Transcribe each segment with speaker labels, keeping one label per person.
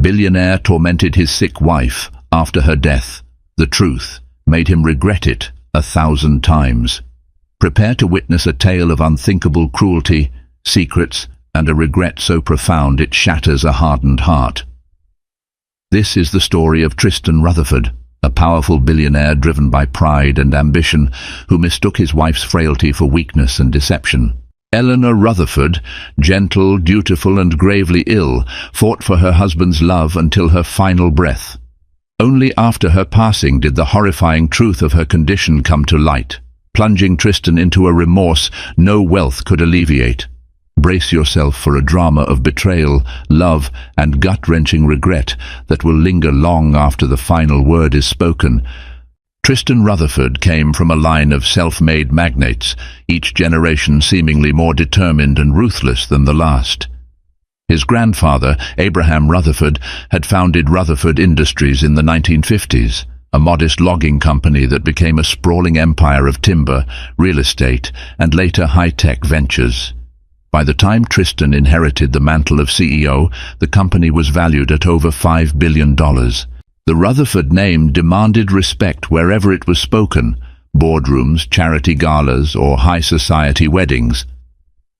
Speaker 1: Billionaire tormented his sick wife after her death. The truth made him regret it 1,000 times. Prepare to witness a tale of unthinkable cruelty, secrets, and a regret so profound it shatters a hardened heart. This is the story of Tristan Rutherford, a powerful billionaire driven by pride and ambition, who mistook his wife's frailty for weakness and deception. Eleanor Rutherford, gentle, dutiful, and gravely ill, fought for her husband's love until her final breath. Only after her passing did the horrifying truth of her condition come to light, plunging Tristan into a remorse no wealth could alleviate. Brace yourself for a drama of betrayal, love, and gut-wrenching regret that will linger long after the final word is spoken. Tristan Rutherford came from a line of self-made magnates, each generation seemingly more determined and ruthless than the last. His grandfather, Abraham Rutherford, had founded Rutherford Industries in the 1950s, a modest logging company that became a sprawling empire of timber, real estate, and later high-tech ventures. By the time Tristan inherited the mantle of CEO, the company was valued at over $5 billion. The Rutherford name demanded respect wherever it was spoken, boardrooms, charity galas, or high society weddings.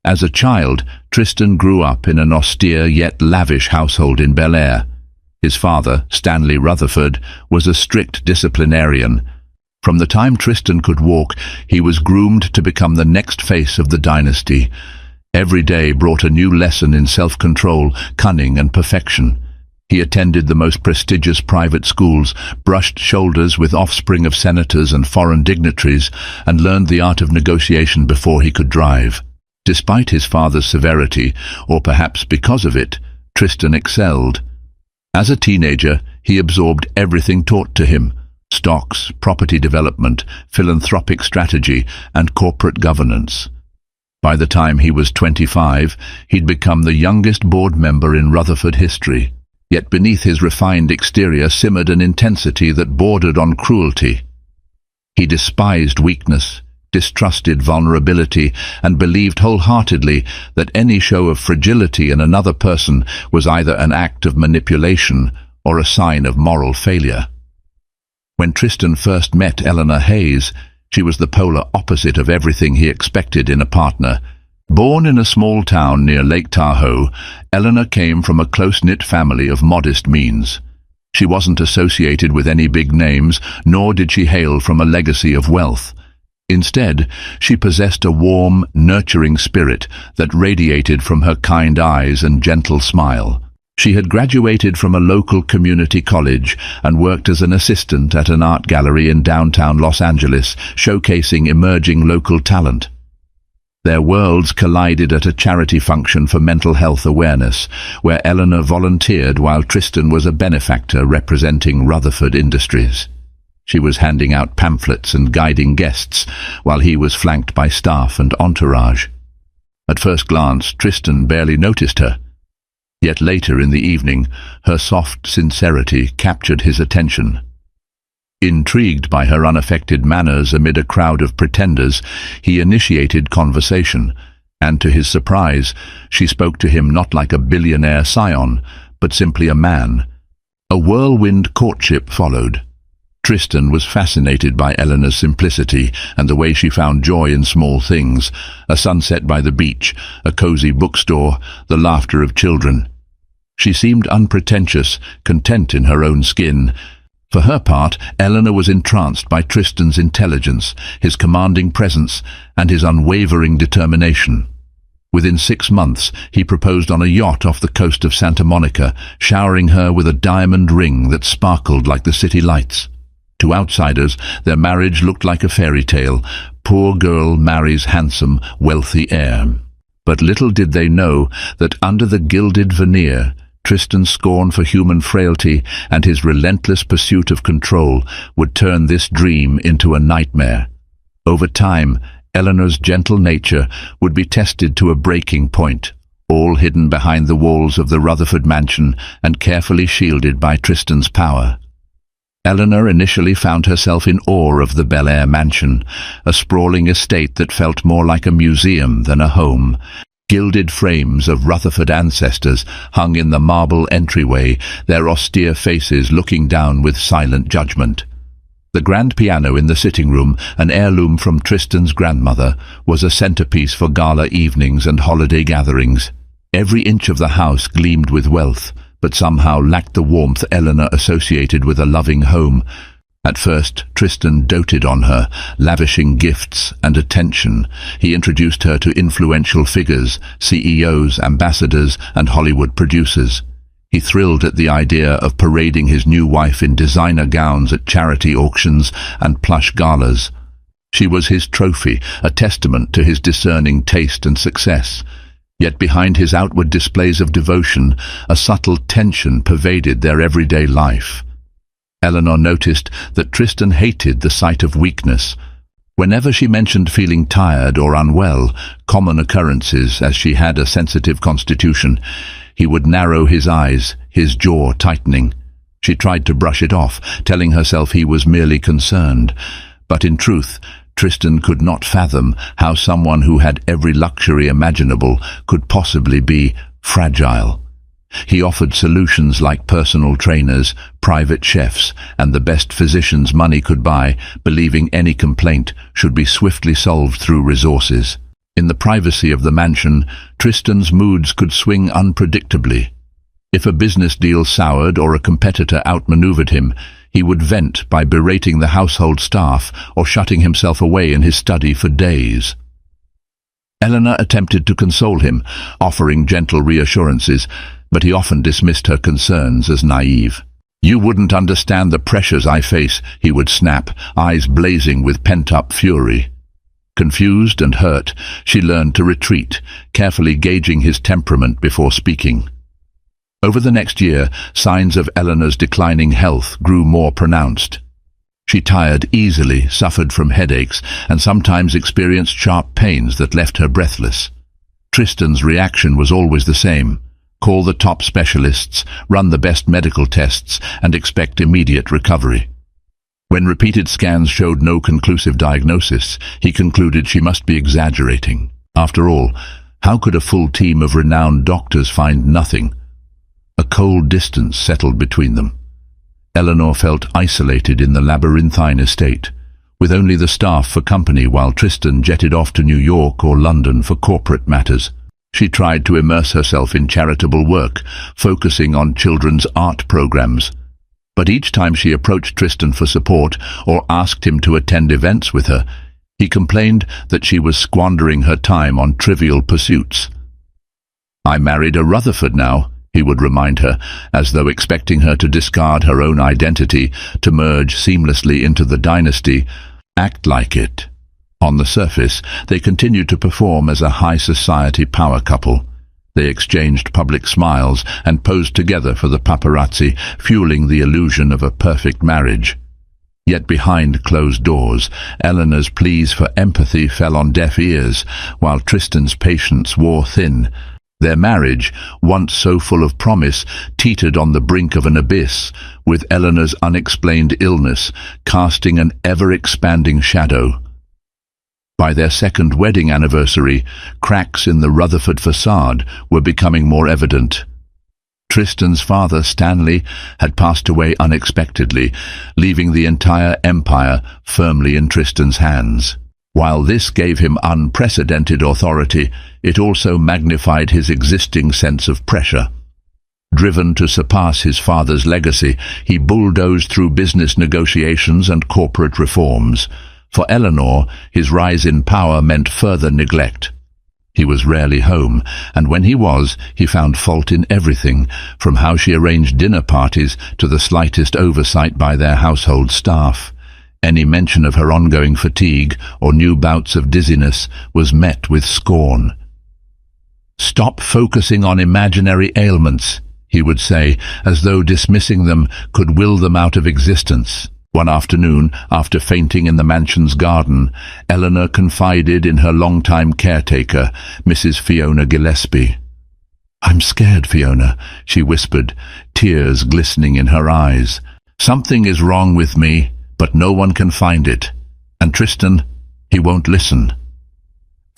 Speaker 1: As a child, Tristan grew up in an austere yet lavish household in Bel Air. His father, Stanley Rutherford, was a strict disciplinarian. From the time Tristan could walk, he was groomed to become the next face of the dynasty. Every day brought a new lesson in self-control, cunning, and perfection. He attended the most prestigious private schools, brushed shoulders with offspring of senators and foreign dignitaries, and learned the art of negotiation before he could drive. Despite his father's severity, or perhaps because of it, Tristan excelled. As a teenager, he absorbed everything taught to him: stocks, property development, philanthropic strategy, and corporate governance. By the time he was 25, he'd become the youngest board member in Rutherford history. Yet beneath his refined exterior simmered an intensity that bordered on cruelty. He despised weakness, distrusted vulnerability, and believed wholeheartedly that any show of fragility in another person was either an act of manipulation or a sign of moral failure. When Tristan first met Eleanor Hayes, she was the polar opposite of everything he expected in a partner. Born in a small town near Lake Tahoe, Eleanor came from a close-knit family of modest means. She wasn't associated with any big names, nor did she hail from a legacy of wealth. Instead, she possessed a warm, nurturing spirit that radiated from her kind eyes and gentle smile. She had graduated from a local community college and worked as an assistant at an art gallery in downtown Los Angeles, showcasing emerging local talent. Their worlds collided at a charity function for mental health awareness, where Eleanor volunteered while Tristan was a benefactor representing Rutherford Industries. She was handing out pamphlets and guiding guests, while he was flanked by staff and entourage. At first glance, Tristan barely noticed her. Yet later in the evening, her soft sincerity captured his attention. Intrigued by her unaffected manners amid a crowd of pretenders, he initiated conversation, and to his surprise, she spoke to him not like a billionaire scion, but simply a man. A whirlwind courtship followed. Tristan was fascinated by Eleanor's simplicity and the way she found joy in small things: a sunset by the beach, a cozy bookstore, the laughter of children. She seemed unpretentious, content in her own skin. For her part, Eleanor was entranced by Tristan's intelligence, his commanding presence, and his unwavering determination. Within 6 months, he proposed on a yacht off the coast of Santa Monica, showering her with a diamond ring that sparkled like the city lights. To outsiders, their marriage looked like a fairy tale. Poor girl marries handsome, wealthy heir. But little did they know that under the gilded veneer, Tristan's scorn for human frailty and his relentless pursuit of control would turn this dream into a nightmare. Over time, Eleanor's gentle nature would be tested to a breaking point, all hidden behind the walls of the Rutherford mansion and carefully shielded by Tristan's power. Eleanor initially found herself in awe of the Bel Air mansion, a sprawling estate that felt more like a museum than a home. Gilded frames of Rutherford ancestors hung in the marble entryway, their austere faces looking down with silent judgment. The grand piano in the sitting room, an heirloom from Tristan's grandmother, was a centerpiece for gala evenings and holiday gatherings. Every inch of the house gleamed with wealth, but somehow lacked the warmth Eleanor associated with a loving home. At first, Tristan doted on her, lavishing gifts and attention. He introduced her to influential figures, CEOs, ambassadors, and Hollywood producers. He thrilled at the idea of parading his new wife in designer gowns at charity auctions and plush galas. She was his trophy, a testament to his discerning taste and success. Yet behind his outward displays of devotion, a subtle tension pervaded their everyday life. Eleanor noticed that Tristan hated the sight of weakness. Whenever she mentioned feeling tired or unwell, common occurrences as she had a sensitive constitution, he would narrow his eyes, his jaw tightening. She tried to brush it off, telling herself he was merely concerned. But in truth, Tristan could not fathom how someone who had every luxury imaginable could possibly be fragile. He offered solutions like personal trainers, private chefs, and the best physicians money could buy, believing any complaint should be swiftly solved through resources. In the privacy of the mansion, Tristan's moods could swing unpredictably. If a business deal soured or a competitor outmaneuvered him, he would vent by berating the household staff or shutting himself away in his study for days. Eleanor attempted to console him, offering gentle reassurances, but he often dismissed her concerns as naive. "You wouldn't understand the pressures I face," he would snap, eyes blazing with pent-up fury. Confused and hurt, she learned to retreat, carefully gauging his temperament before speaking. Over the next year, signs of Eleanor's declining health grew more pronounced. She tired easily, suffered from headaches, and sometimes experienced sharp pains that left her breathless. Tristan's reaction was always the same: call the top specialists, run the best medical tests, and expect immediate recovery. When repeated scans showed no conclusive diagnosis, he concluded she must be exaggerating. After all, how could a full team of renowned doctors find nothing? A cold distance settled between them. Eleanor felt isolated in the labyrinthine estate, with only the staff for company while Tristan jetted off to New York or London for corporate matters. She tried to immerse herself in charitable work, focusing on children's art programs. But each time she approached Tristan for support or asked him to attend events with her, he complained that she was squandering her time on trivial pursuits. "I married a Rutherford now," he would remind her, as though expecting her to discard her own identity, to merge seamlessly into the dynasty. Act like it. On the surface, they continued to perform as a high society power couple. They exchanged public smiles and posed together for the paparazzi, fueling the illusion of a perfect marriage. Yet behind closed doors, Eleanor's pleas for empathy fell on deaf ears, while Tristan's patience wore thin. Their marriage, once so full of promise, teetered on the brink of an abyss, with Eleanor's unexplained illness casting an ever-expanding shadow. By their second wedding anniversary, cracks in the Rutherford facade were becoming more evident. Tristan's father, Stanley, had passed away unexpectedly, leaving the entire empire firmly in Tristan's hands. While this gave him unprecedented authority, it also magnified his existing sense of pressure. Driven to surpass his father's legacy, he bulldozed through business negotiations and corporate reforms. For Eleanor, his rise in power meant further neglect. He was rarely home, and when he was, he found fault in everything, from how she arranged dinner parties to the slightest oversight by their household staff. Any mention of her ongoing fatigue or new bouts of dizziness was met with scorn. "Stop focusing on imaginary ailments," he would say, as though dismissing them could will them out of existence. One afternoon, after fainting in the mansion's garden, Eleanor confided in her longtime caretaker, Mrs. Fiona Gillespie. "I'm scared, Fiona," she whispered, tears glistening in her eyes. "Something is wrong with me, but no one can find it. And Tristan, he won't listen."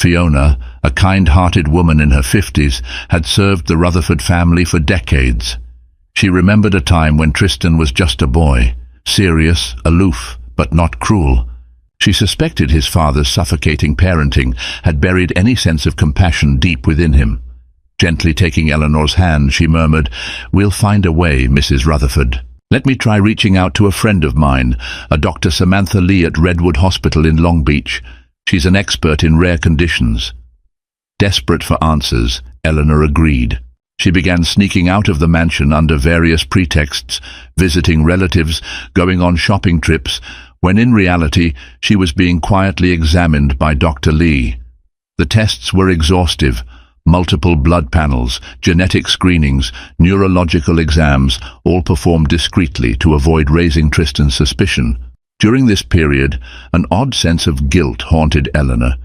Speaker 1: Fiona, a kind-hearted woman in her 50s, had served the Rutherford family for decades. She remembered a time when Tristan was just a boy, serious, aloof, but not cruel. She suspected his father's suffocating parenting had buried any sense of compassion deep within him. Gently taking Eleanor's hand, she murmured, "We'll find a way, Mrs. Rutherford. Let me try reaching out to a friend of mine, a Dr. Samantha Lee at Redwood Hospital in Long Beach. She's an expert in rare conditions." Desperate for answers, Eleanor agreed. She began sneaking out of the mansion under various pretexts, visiting relatives, going on shopping trips, when in reality she was being quietly examined by Dr. Lee. The tests were exhaustive. Multiple blood panels, genetic screenings, neurological exams, all performed discreetly to avoid raising Tristan's suspicion. During this period, an odd sense of guilt haunted Eleanor.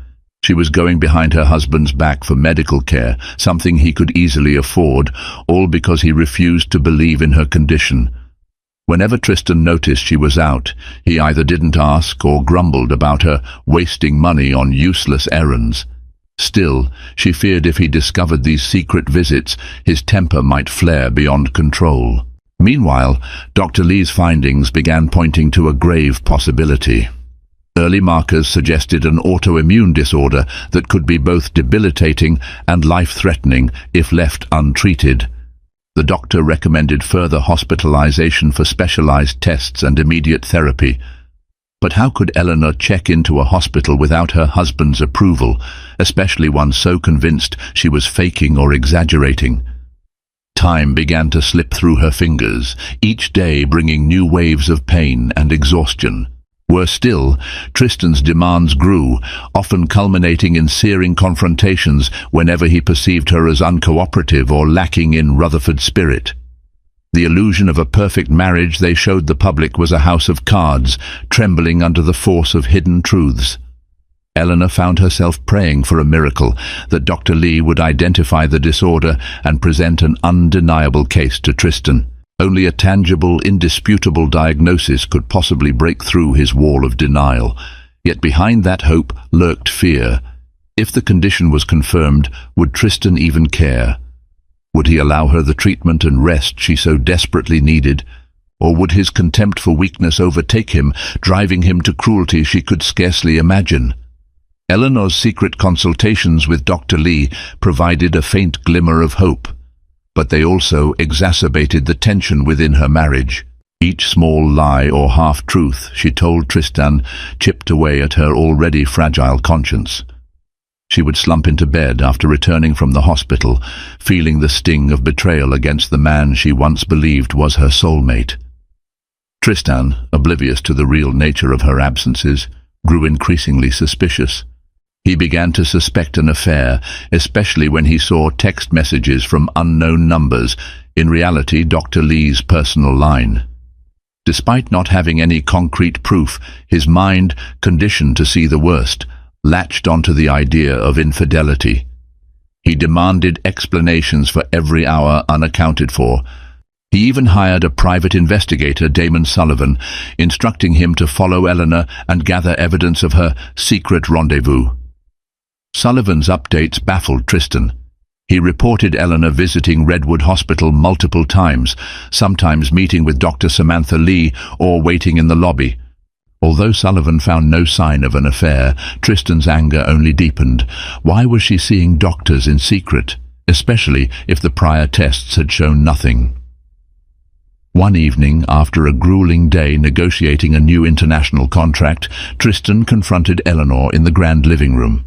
Speaker 1: She was going behind her husband's back for medical care, something he could easily afford, all because he refused to believe in her condition. Whenever Tristan noticed she was out, he either didn't ask or grumbled about her wasting money on useless errands. Still, she feared if he discovered these secret visits, his temper might flare beyond control. Meanwhile, Dr. Lee's findings began pointing to a grave possibility. Early markers suggested an autoimmune disorder that could be both debilitating and life-threatening if left untreated. The doctor recommended further hospitalization for specialized tests and immediate therapy. But how could Eleanor check into a hospital without her husband's approval, especially one so convinced she was faking or exaggerating? Time began to slip through her fingers, each day bringing new waves of pain and exhaustion. Worse still, Tristan's demands grew, often culminating in searing confrontations whenever he perceived her as uncooperative or lacking in Rutherford spirit. The illusion of a perfect marriage they showed the public was a house of cards, trembling under the force of hidden truths. Eleanor found herself praying for a miracle, that Dr. Lee would identify the disorder and present an undeniable case to Tristan. Only a tangible, indisputable diagnosis could possibly break through his wall of denial. Yet behind that hope lurked fear. If the condition was confirmed, would Tristan even care? Would he allow her the treatment and rest she so desperately needed? Or would his contempt for weakness overtake him, driving him to cruelty she could scarcely imagine? Eleanor's secret consultations with Dr. Lee provided a faint glimmer of hope, but they also exacerbated the tension within her marriage. Each small lie or half-truth she told Tristan chipped away at her already fragile conscience. She would slump into bed after returning from the hospital, feeling the sting of betrayal against the man she once believed was her soulmate. Tristan, oblivious to the real nature of her absences, grew increasingly suspicious. He began to suspect an affair, especially when he saw text messages from unknown numbers, in reality Dr. Lee's personal line. Despite not having any concrete proof, his mind, conditioned to see the worst, latched onto the idea of infidelity. He demanded explanations for every hour unaccounted for. He even hired a private investigator, Damon Sullivan, instructing him to follow Eleanor and gather evidence of her secret rendezvous. Sullivan's updates baffled Tristan. He reported Eleanor visiting Redwood Hospital multiple times, sometimes meeting with Dr. Samantha Lee or waiting in the lobby. Although Sullivan found no sign of an affair, Tristan's anger only deepened. Why was she seeing doctors in secret, especially if the prior tests had shown nothing? One evening, after a grueling day negotiating a new international contract, Tristan confronted Eleanor in the grand living room.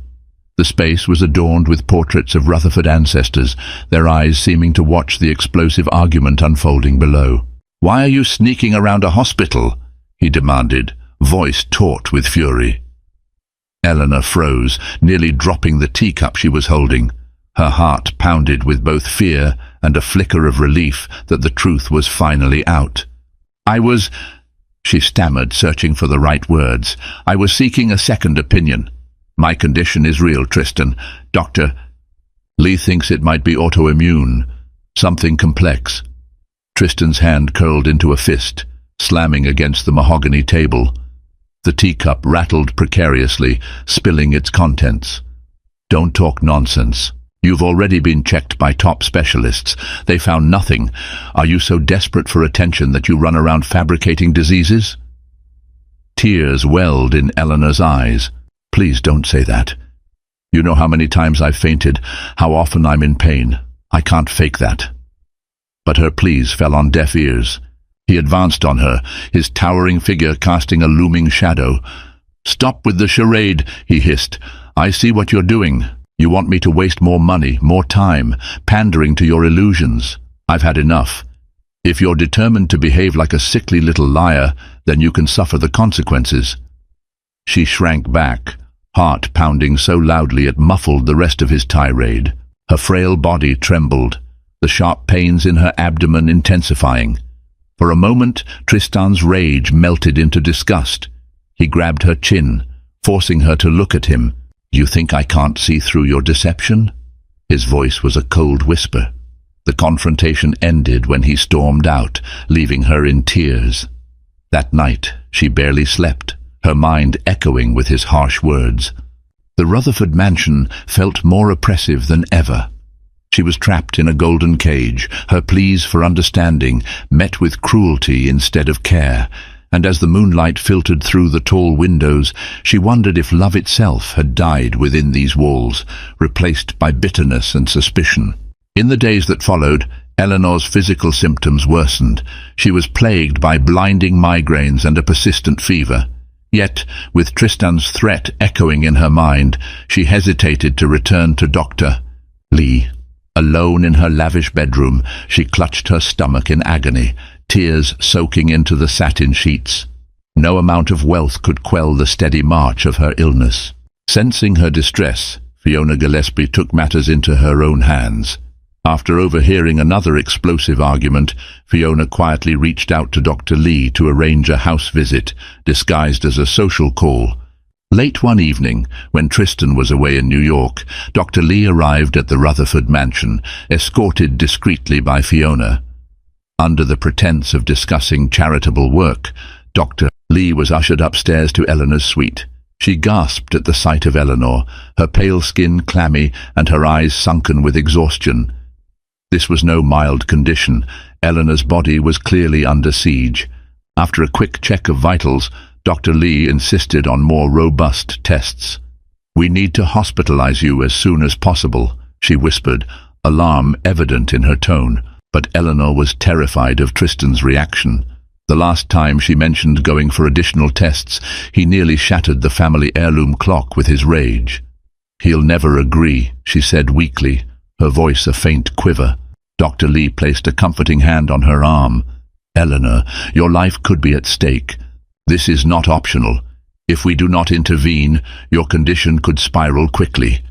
Speaker 1: The space was adorned with portraits of Rutherford ancestors, their eyes seeming to watch the explosive argument unfolding below. "Why are you sneaking around a hospital?" he demanded, voice taut with fury. Eleanor froze, nearly dropping the teacup she was holding. Her heart pounded with both fear and a flicker of relief that the truth was finally out. She stammered, searching for the right words. "I was seeking a second opinion. My condition is real, Tristan. Dr. Lee thinks it might be autoimmune, something complex." Tristan's hand curled into a fist, slamming against the mahogany table. The teacup rattled precariously, spilling its contents. Don't talk nonsense. You've already been checked by top specialists. They found nothing. Are you so desperate for attention that you run around fabricating diseases? Tears welled in Eleanor's eyes. Please don't say that. You know how many times I've fainted, how often I'm in pain. I can't fake that. But her pleas fell on deaf ears. He advanced on her, his towering figure casting a looming shadow. "Stop with the charade," he hissed. "I see what you're doing. You want me to waste more money, more time, pandering to your illusions. I've had enough. If you're determined to behave like a sickly little liar, then you can suffer the consequences." She shrank back, heart pounding so loudly it muffled the rest of his tirade. Her frail body trembled, the sharp pains in her abdomen intensifying. For a moment, Tristan's rage melted into disgust. He grabbed her chin, forcing her to look at him. "You think I can't see through your deception?" His voice was a cold whisper. The confrontation ended when he stormed out, leaving her in tears. That night, she barely slept, her mind echoing with his harsh words. The Rutherford mansion felt more oppressive than ever. She was trapped in a golden cage, her pleas for understanding met with cruelty instead of care, and as the moonlight filtered through the tall windows, she wondered if love itself had died within these walls, replaced by bitterness and suspicion. In the days that followed, Eleanor's physical symptoms worsened. She was plagued by blinding migraines and a persistent fever. Yet, with Tristan's threat echoing in her mind, she hesitated to return to Dr. Lee. Alone in her lavish bedroom, she clutched her stomach in agony, tears soaking into the satin sheets. No amount of wealth could quell the steady march of her illness. Sensing her distress, Fiona Gillespie took matters into her own hands. After overhearing another explosive argument, Fiona quietly reached out to Dr. Lee to arrange a house visit, disguised as a social call. Late one evening, when Tristan was away in New York, Dr. Lee arrived at the Rutherford mansion, escorted discreetly by Fiona. Under the pretense of discussing charitable work, Dr. Lee was ushered upstairs to Eleanor's suite. She gasped at the sight of Eleanor, her pale skin clammy and her eyes sunken with exhaustion. This was no mild condition. Eleanor's body was clearly under siege. After a quick check of vitals, Dr. Lee insisted on more robust tests. "We need to hospitalize you as soon as possible," she whispered, alarm evident in her tone. But Eleanor was terrified of Tristan's reaction. The last time she mentioned going for additional tests, he nearly shattered the family heirloom clock with his rage. "He'll never agree," she said weakly, her voice a faint quiver. Dr. Lee placed a comforting hand on her arm. "Eleanor, your life could be at stake. This is not optional. If we do not intervene, your condition could spiral quickly."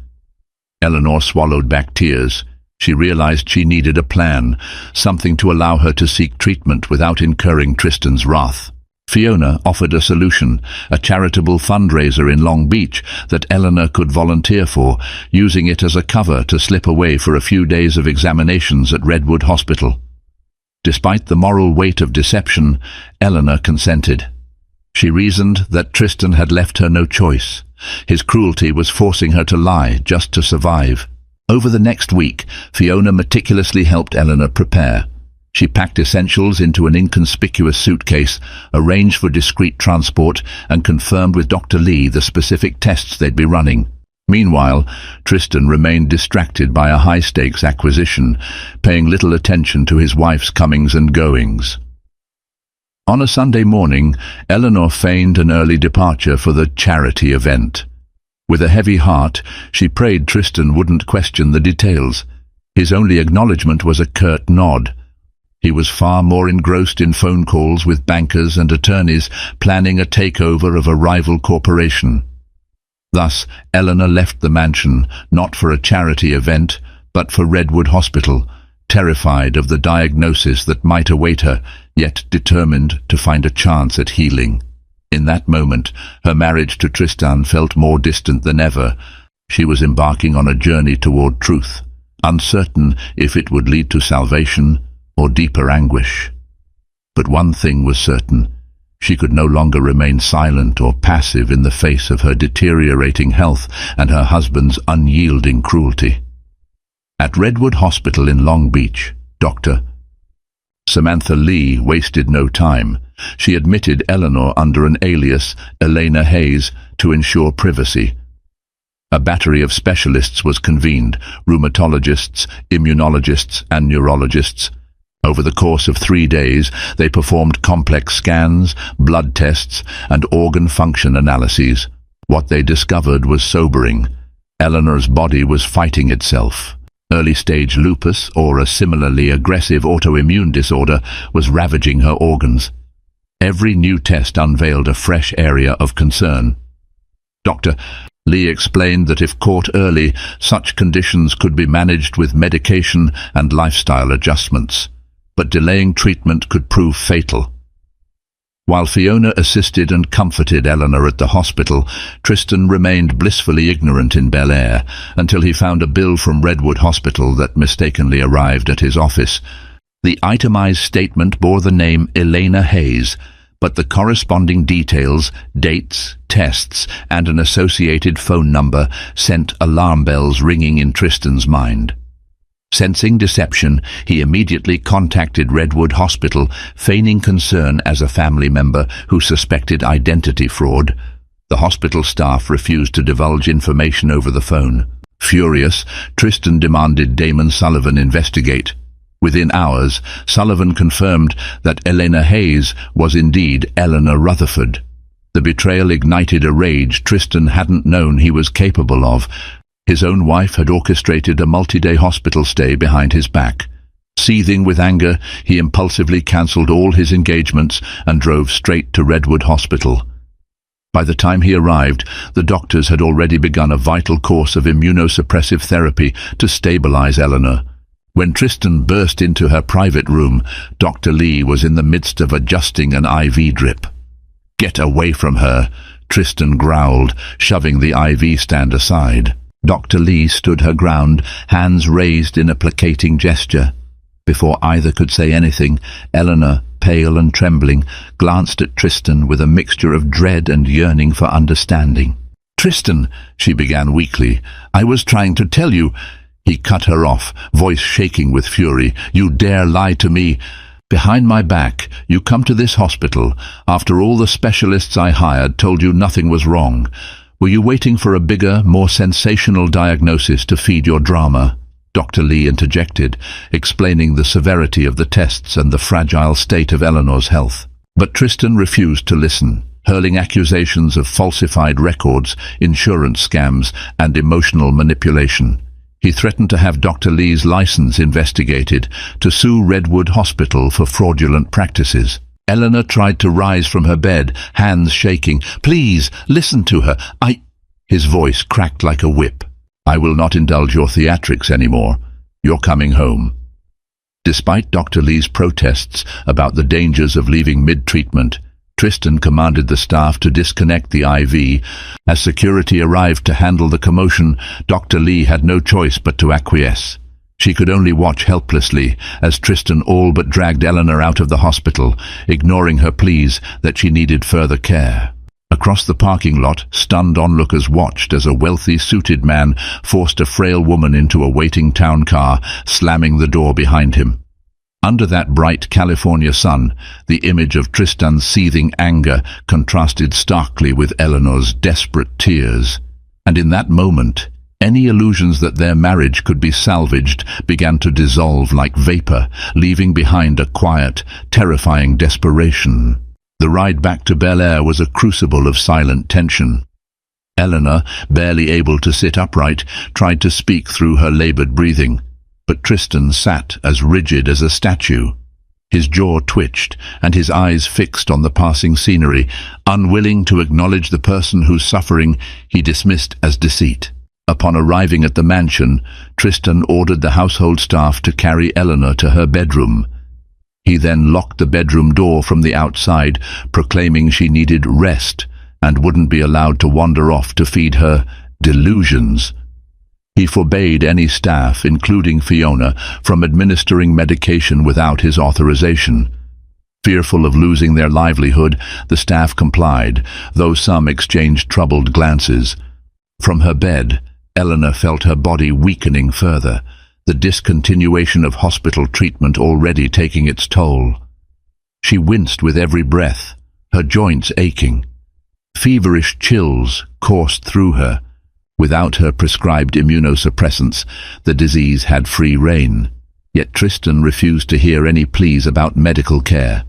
Speaker 1: Eleanor swallowed back tears. She realized she needed a plan, something to allow her to seek treatment without incurring Tristan's wrath. Fiona offered a solution, a charitable fundraiser in Long Beach that Eleanor could volunteer for, using it as a cover to slip away for a few days of examinations at Redwood Hospital. Despite the moral weight of deception, Eleanor consented. She reasoned that Tristan had left her no choice. His cruelty was forcing her to lie just to survive. Over the next week, Fiona meticulously helped Eleanor prepare. She packed essentials into an inconspicuous suitcase, arranged for discreet transport, and confirmed with Dr. Lee the specific tests they'd be running. Meanwhile, Tristan remained distracted by a high-stakes acquisition, paying little attention to his wife's comings and goings. On a Sunday morning, Eleanor feigned an early departure for the charity event. With a heavy heart, she prayed Tristan wouldn't question the details. His only acknowledgement was a curt nod. He was far more engrossed in phone calls with bankers and attorneys, planning a takeover of a rival corporation. Thus, Eleanor left the mansion, not for a charity event, but for Redwood Hospital, terrified of the diagnosis that might await her, yet determined to find a chance at healing. In that moment, her marriage to Tristan felt more distant than ever. She was embarking on a journey toward truth, uncertain if it would lead to salvation or deeper anguish. But one thing was certain. She could no longer remain silent or passive in the face of her deteriorating health and her husband's unyielding cruelty. At Redwood Hospital in Long Beach, Dr. Samantha Lee wasted no time. She admitted Eleanor under an alias, Elena Hayes, to ensure privacy. A battery of specialists was convened, rheumatologists, immunologists, and neurologists. Over the course of 3 days, they performed complex scans, blood tests, and organ function analyses. What they discovered was sobering. Eleanor's body was fighting itself. Early-stage lupus, or a similarly aggressive autoimmune disorder, was ravaging her organs. Every new test unveiled a fresh area of concern. Dr. Lee explained that if caught early, such conditions could be managed with medication and lifestyle adjustments, but delaying treatment could prove fatal. While Fiona assisted and comforted Eleanor at the hospital, Tristan remained blissfully ignorant in Bel Air until he found a bill from Redwood Hospital that mistakenly arrived at his office. The itemized statement bore the name Elena Hayes, but the corresponding details, dates, tests, and an associated phone number sent alarm bells ringing in Tristan's mind. Sensing deception, he immediately contacted Redwood Hospital, feigning concern as a family member who suspected identity fraud. The hospital staff refused to divulge information over the phone. Furious, Tristan demanded Damon Sullivan investigate. Within hours, Sullivan confirmed that Elena Hayes was indeed Eleanor Rutherford. The betrayal ignited a rage Tristan hadn't known he was capable of. His own wife had orchestrated a multi-day hospital stay behind his back. Seething with anger, he impulsively cancelled all his engagements and drove straight to Redwood Hospital. By the time he arrived, the doctors had already begun a vital course of immunosuppressive therapy to stabilize Eleanor. When Tristan burst into her private room, Dr. Lee was in the midst of adjusting an IV drip. "Get away from her," Tristan growled, shoving the IV stand aside. Dr. Lee stood her ground, hands raised in a placating gesture. Before either could say anything, Eleanor, pale and trembling, glanced at Tristan with a mixture of dread and yearning for understanding. "Tristan," she began weakly, "I was trying to tell you—" He cut her off, voice shaking with fury. "You dare lie to me? Behind my back, you come to this hospital, after all the specialists I hired told you nothing was wrong. Were you waiting for a bigger, more sensational diagnosis to feed your drama?" Dr. Lee interjected, explaining the severity of the tests and the fragile state of Eleanor's health. But Tristan refused to listen, hurling accusations of falsified records, insurance scams, and emotional manipulation. He threatened to have Dr. Lee's license investigated, to sue Redwood Hospital for fraudulent practices. Eleanor tried to rise from her bed, hands shaking. "Please, listen to her. His voice cracked like a whip. "I will not indulge your theatrics anymore. You're coming home." Despite Dr. Lee's protests about the dangers of leaving mid-treatment, Tristan commanded the staff to disconnect the IV. As security arrived to handle the commotion, Dr. Lee had no choice but to acquiesce. She could only watch helplessly as Tristan all but dragged Eleanor out of the hospital, ignoring her pleas that she needed further care. Across the parking lot, stunned onlookers watched as a wealthy, suited man forced a frail woman into a waiting town car, slamming the door behind him. Under that bright California sun, the image of Tristan's seething anger contrasted starkly with Eleanor's desperate tears. And in that moment, any illusions that their marriage could be salvaged began to dissolve like vapor, leaving behind a quiet, terrifying desperation. The ride back to Bel Air was a crucible of silent tension. Eleanor, barely able to sit upright, tried to speak through her labored breathing, but Tristan sat as rigid as a statue. His jaw twitched, and his eyes fixed on the passing scenery, unwilling to acknowledge the person whose suffering he dismissed as deceit. Upon arriving at the mansion, Tristan ordered the household staff to carry Eleanor to her bedroom. He then locked the bedroom door from the outside, proclaiming she needed rest and wouldn't be allowed to wander off to feed her delusions. He forbade any staff, including Fiona, from administering medication without his authorization. Fearful of losing their livelihood, the staff complied, though some exchanged troubled glances. From her bed, Eleanor felt her body weakening further, the discontinuation of hospital treatment already taking its toll. She winced with every breath, her joints aching. Feverish chills coursed through her. Without her prescribed immunosuppressants, the disease had free rein. Yet Tristan refused to hear any pleas about medical care.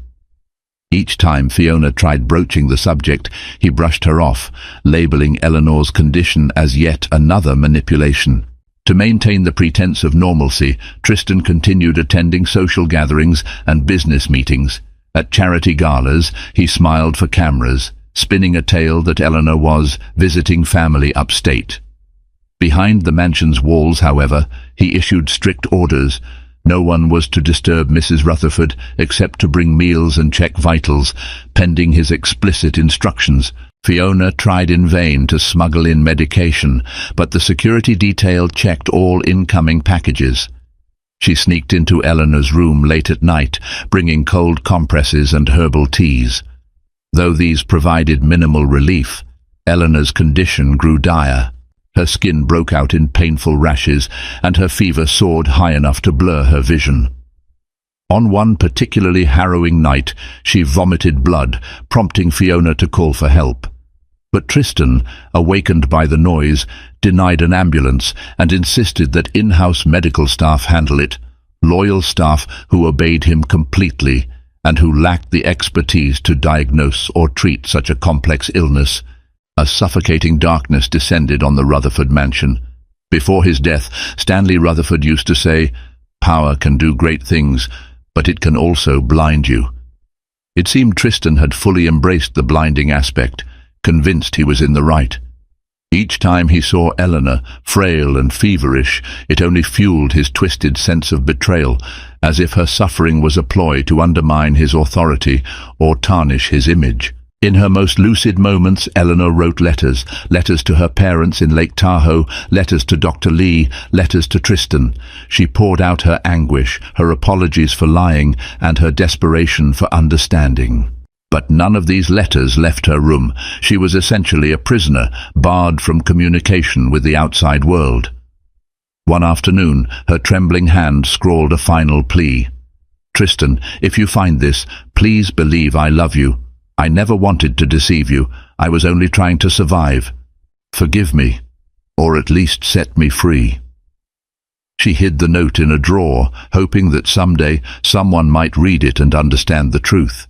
Speaker 1: Each time Fiona tried broaching the subject, he brushed her off, labeling Eleanor's condition as yet another manipulation. To maintain the pretense of normalcy, Tristan continued attending social gatherings and business meetings. At charity galas, he smiled for cameras, spinning a tale that Eleanor was visiting family upstate. Behind the mansion's walls, however, he issued strict orders. No one was to disturb Mrs. Rutherford except to bring meals and check vitals, pending his explicit instructions. Fiona tried in vain to smuggle in medication, but the security detail checked all incoming packages. She sneaked into Eleanor's room late at night, bringing cold compresses and herbal teas. Though these provided minimal relief, Eleanor's condition grew dire. Her skin broke out in painful rashes, and her fever soared high enough to blur her vision. On one particularly harrowing night, she vomited blood, prompting Fiona to call for help. But Tristan, awakened by the noise, denied an ambulance and insisted that in-house medical staff handle it, loyal staff who obeyed him completely and who lacked the expertise to diagnose or treat such a complex illness. A suffocating darkness descended on the Rutherford mansion. Before his death, Stanley Rutherford used to say, "Power can do great things, but it can also blind you." It seemed Tristan had fully embraced the blinding aspect, convinced he was in the right. Each time he saw Eleanor, frail and feverish, it only fueled his twisted sense of betrayal, as if her suffering was a ploy to undermine his authority or tarnish his image. In her most lucid moments, Eleanor wrote letters to her parents in Lake Tahoe, letters to Dr. Lee, letters to Tristan. She poured out her anguish, her apologies for lying, and her desperation for understanding. But none of these letters left her room. She was essentially a prisoner, barred from communication with the outside world. One afternoon, her trembling hand scrawled a final plea. "Tristan, if you find this, please believe I love you. I never wanted to deceive you. I was only trying to survive. Forgive me, or at least set me free." She hid the note in a drawer, hoping that someday someone might read it and understand the truth.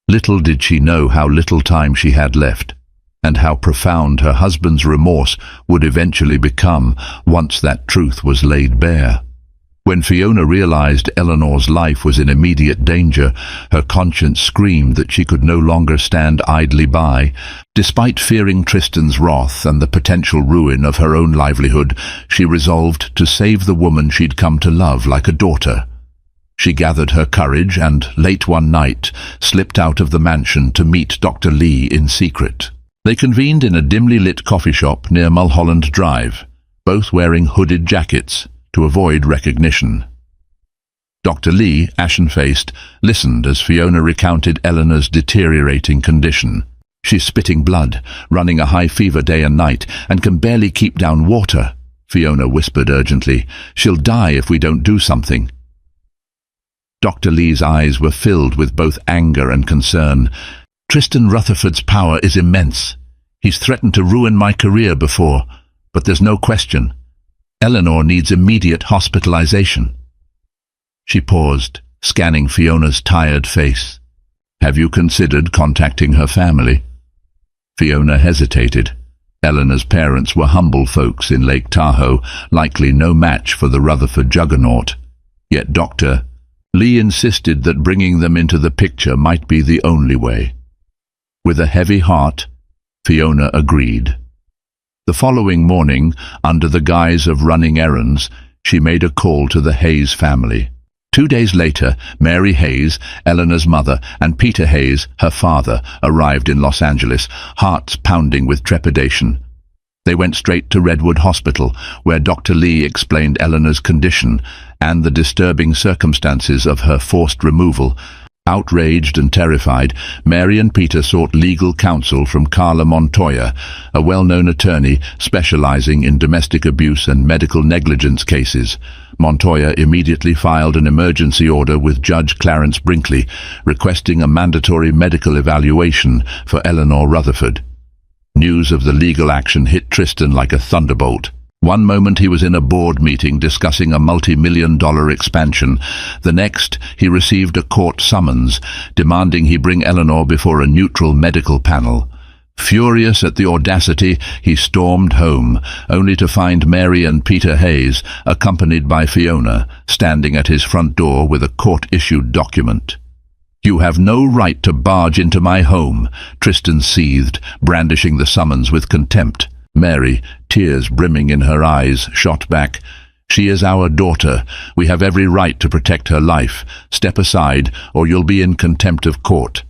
Speaker 1: Little did she know how little time she had left, and how profound her husband's remorse would eventually become once that truth was laid bare. When Fiona realized Eleanor's life was in immediate danger, her conscience screamed that she could no longer stand idly by. Despite fearing Tristan's wrath and the potential ruin of her own livelihood, she resolved to save the woman she'd come to love like a daughter. She gathered her courage and, late one night, slipped out of the mansion to meet Dr. Lee in secret. They convened in a dimly lit coffee shop near Mulholland Drive, both wearing hooded jackets to avoid recognition. Dr. Lee, ashen-faced, listened as Fiona recounted Eleanor's deteriorating condition. "She's spitting blood, running a high fever day and night, and can barely keep down water," Fiona whispered urgently. "She'll die if we don't do something." Dr. Lee's eyes were filled with both anger and concern. "Tristan Rutherford's power is immense. He's threatened to ruin my career before, but there's no question. Eleanor needs immediate hospitalization." She paused, scanning Fiona's tired face. "Have you considered contacting her family?" Fiona hesitated. Eleanor's parents were humble folks in Lake Tahoe, likely no match for the Rutherford juggernaut. Yet Dr. Lee insisted that bringing them into the picture might be the only way. With a heavy heart, Fiona agreed. The following morning, under the guise of running errands, she made a call to the Hayes family. 2 days later, Mary Hayes, Eleanor's mother, and Peter Hayes, her father, arrived in Los Angeles, hearts pounding with trepidation. They went straight to Redwood Hospital, where Dr. Lee explained Eleanor's condition and the disturbing circumstances of her forced removal. Outraged and terrified, Mary and Peter sought legal counsel from Carla Montoya, a well-known attorney specializing in domestic abuse and medical negligence cases. Montoya immediately filed an emergency order with Judge Clarence Brinkley, requesting a mandatory medical evaluation for Eleanor Rutherford. News of the legal action hit Tristan like a thunderbolt. One moment he was in a board meeting discussing a multi-million-dollar expansion. The next, he received a court summons, demanding he bring Eleanor before a neutral medical panel. Furious at the audacity, he stormed home, only to find Mary and Peter Hayes, accompanied by Fiona, standing at his front door with a court-issued document. "You have no right to barge into my home," Tristan seethed, brandishing the summons with contempt. Mary, tears brimming in her eyes, shot back, "She is our daughter. We have every right to protect her life. Step aside, or you'll be in contempt of court."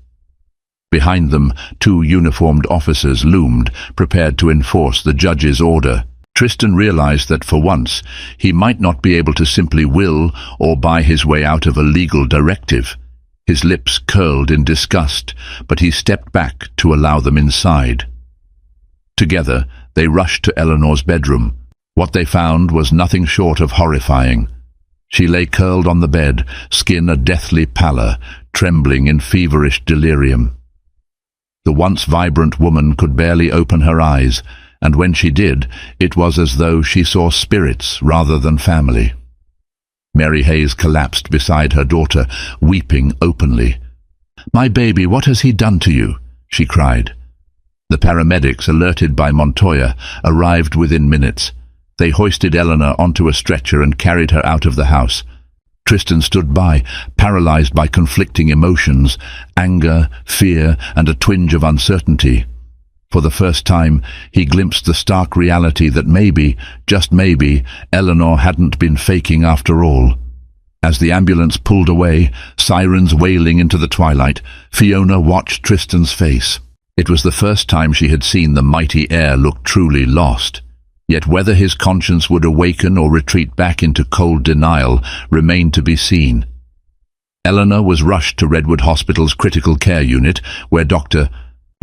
Speaker 1: Behind them, two uniformed officers loomed, prepared to enforce the judge's order. Tristan realized that for once, he might not be able to simply will or buy his way out of a legal directive. His lips curled in disgust, but he stepped back to allow them inside. Together, they rushed to Eleanor's bedroom. What they found was nothing short of horrifying. She lay curled on the bed, skin a deathly pallor, trembling in feverish delirium. The once vibrant woman could barely open her eyes, and when she did, it was as though she saw spirits rather than family. Mary Hayes collapsed beside her daughter, weeping openly. "My baby, what has he done to you?" she cried. The paramedics, alerted by Montoya, arrived within minutes. They hoisted Eleanor onto a stretcher and carried her out of the house. Tristan stood by, paralyzed by conflicting emotions, anger, fear, and a twinge of uncertainty. For the first time, he glimpsed the stark reality that maybe, just maybe, Eleanor hadn't been faking after all. As the ambulance pulled away, sirens wailing into the twilight, Fiona watched Tristan's face. It was the first time she had seen the mighty heir look truly lost. Yet whether his conscience would awaken or retreat back into cold denial remained to be seen. Eleanor was rushed to Redwood Hospital's critical care unit, where Dr.